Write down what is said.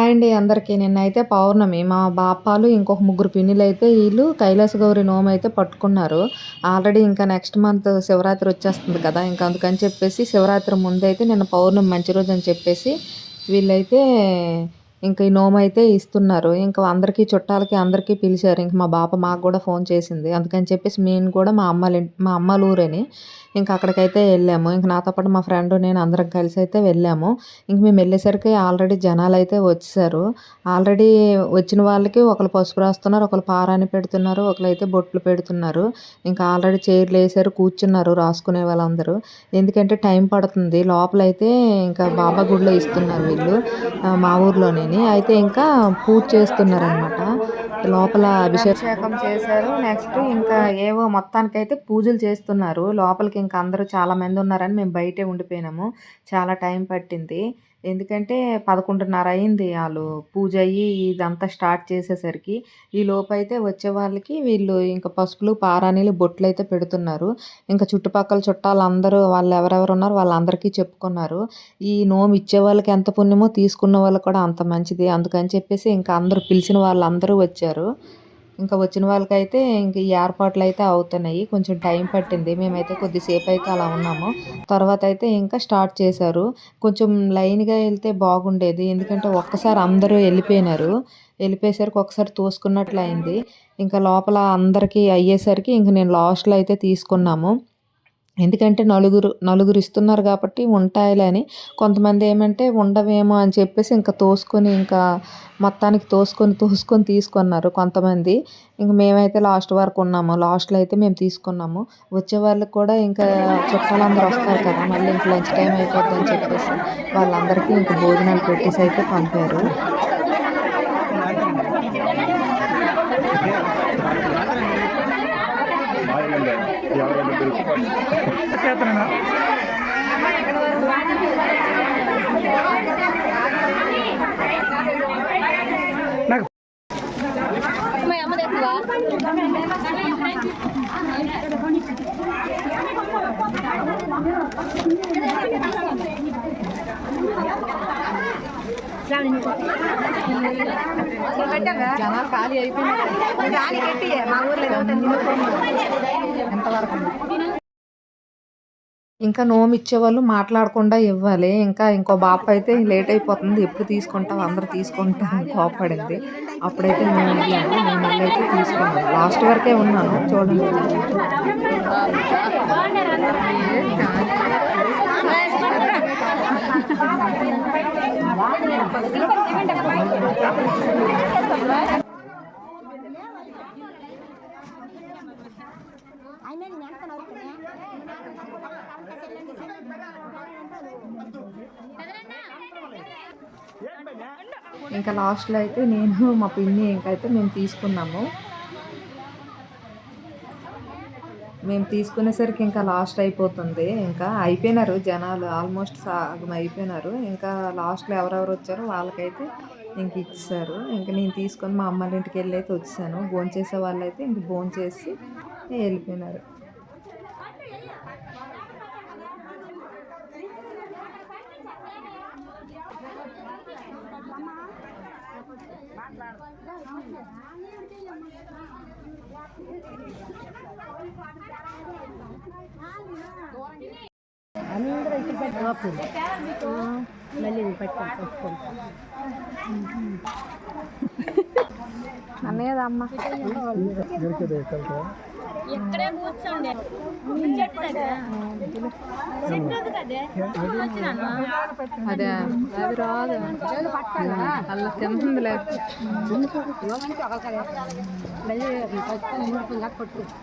Hi అండి అందరికీ. నిన్నైతే పౌర్ణమి. మా బాపాలు ఇంకొక ముగ్గురు పిన్నిలైతే ఈళ్ళు కైలాస గౌరి నోమైతే పట్టుకున్నారు. ఆల్రెడీ ఇంకా నెక్స్ట్ మంత్ శివరాత్రి వచ్చేస్తుంది కదా! ఇంక అందుకని చెప్పేసి శివరాత్రి ముందైతే నిన్న పౌర్ణమి మంచి రోజని చెప్పేసి వీళ్ళైతే ఇంక ఈ నోమైతే ఇస్తున్నారు. ఇంక అందరికీ చుట్టాలకి అందరికీ పిలిచారు. ఇంక మా బాప మాకు గూడా ఫోన్ చేసింది. అందుకని చెప్పేసి మేము కూడా మా అమ్మోళ్ళ ఊరని ఇంక అక్కడికైతే వెళ్ళాము. ఇంక నాతో పాటు మా ఫ్రెండ్ నేను అందరం కలిసి అయితే వెళ్ళాము. ఇంక మేము వెళ్ళేసరికి ఆల్రెడీ జనాలైతే వచ్చేసారు. ఆల్రెడీ వచ్చిన వాళ్ళకి ఒకళ్ళు పసుపు రాస్తున్నారు, ఒకళ్ళు పారాని పెడుతున్నారు, ఒకళ్ళైతే బొట్లు పెడుతున్నారు. ఇంకా ఆల్రెడీ చైర్లు వేసారు, కూర్చున్నారు రాసుకునే వాళ్ళందరూ. ఎందుకంటే టైం పడుతుంది. లోపలైతే ఇంకా బాబా గుడిలో ఇస్తున్నారు వీళ్ళు మా ఊర్లోనేని. అయితే ఇంకా పూజ చేస్తున్నారనమాట. లోపల అభిషేకం చేశారు. నెక్స్ట్ ఇంకా ఏవో మొత్తానికైతే పూజలు చేస్తున్నారు. లోపలికి ఇంకా అందరూ చాలామంది ఉన్నారని మేము బయటే ఉండిపోయినాము. చాలా టైం పట్టింది. ఎందుకంటే 11:30 అయింది ఆళ్ళు పూజ అయ్యి ఇదంతా స్టార్ట్ చేసేసరికి. ఈ లోపైతే వచ్చే వాళ్ళకి వీళ్ళు ఇంకా పసుపులు, పారాణీలు, బొట్లయితే పెడుతున్నారు. ఇంకా చుట్టుపక్కల చుట్టాలందరూ వాళ్ళు ఎవరెవరు ఉన్నారో వాళ్ళందరికీ చెప్పుకున్నారు. ఈ నోము ఇచ్చే వాళ్ళకి ఎంత పుణ్యమో తీసుకున్న వాళ్ళకి కూడా అంత మంచిది. అందుకని చెప్పేసి ఇంకా అందరూ పిలిచిన వాళ్ళందరూ వచ్చారు. ఇంకా వచ్చిన వాళ్ళకైతే ఇంక ఈ ఏర్పాట్లయితే అవుతున్నాయి. కొంచెం టైం పట్టింది. మేమైతే కొద్దిసేపు అయితే అలా ఉన్నాము. తర్వాత అయితే ఇంకా స్టార్ట్ చేశారు. కొంచెం లైన్‌గా ఎళ్తే బాగుండేది. ఎందుకంటే ఒక్కసారి అందరూ వెళ్ళిపోయినారు. వెళ్ళిపోయేసరికి ఒకసారి తోసుకున్నట్లు అయింది. ఇంకా లోపల అందరికీ అయ్యేసరికి ఇంక నేను లాస్ట్‌లో అయితే తీసుకున్నాము. ఎందుకంటే నలుగురు ఇస్తున్నారు కాబట్టి ఉంటాయిలే అని. కొంతమంది ఏమంటే ఉండవేమో అని చెప్పేసి ఇంకా తోసుకొని ఇంకా మొత్తానికి తోసుకొని తీసుకున్నారు కొంతమంది. ఇంక మేమైతే లాస్ట్ వరకు ఉన్నాము. లాస్ట్‌లో అయితే మేము తీసుకున్నాము. వచ్చే వాళ్ళకి కూడా ఇంకా చుట్టాలందరూ వస్తారు కదా! మళ్ళీ ఇంక లంచ్ టైం అయిపోద్దని చెప్పేసి వాళ్ళందరికీ ఇంక భోజనాలు పెట్టేసి అయితే పంపారు. జనాలు ఖాళీ అయిపోయినాయి. మా ఊర్లో ఎంతవరకు ఇంకా నోము ఇచ్చేవాళ్ళు మాట్లాడకుండా ఇవ్వాలి. ఇంకా ఇంకో బాప అయితే లేట్ అయిపోతుంది, ఎప్పుడు తీసుకుంటావు అందరూ తీసుకుంటాం అని కోప్పడింది. అప్పుడైతే మేము వెళ్ళాము. నేను వెళ్ళైతే తీసుకున్నాను. లాస్ట్ వరకే ఉన్నాను చూడండి. ఇంకా లాస్ట్లో అయితే నేను మా పిన్ని ఇంకైతే మేము తీసుకున్నాము. మేము తీసుకునేసరికి ఇంకా లాస్ట్ అయిపోతుంది. ఇంకా అయిపోయినారు జనాలు, ఆల్మోస్ట్ సగం అయిపోయినారు. ఇంకా లాస్ట్లో ఎవరెవరు వచ్చారో వాళ్ళకైతే ఇంక ఇచ్చారు. ఇంక నేను తీసుకొని మా అమ్మ వాళ్ళ ఇంటికి వెళ్ళి అయితే వచ్చాను. భోంచేసే వాళ్ళైతే ఇంక భోంచేసి వెళ్ళిపోయినారు. అందరూ ఇక్కడ మళ్ళీ పట్టుకుంటాం అన్నయ్యదా అమ్మ ఎక్కడే కూర్చోండి అదే అది రాదు అలా తింటుందిలే. మళ్ళీ పట్టుకుంటా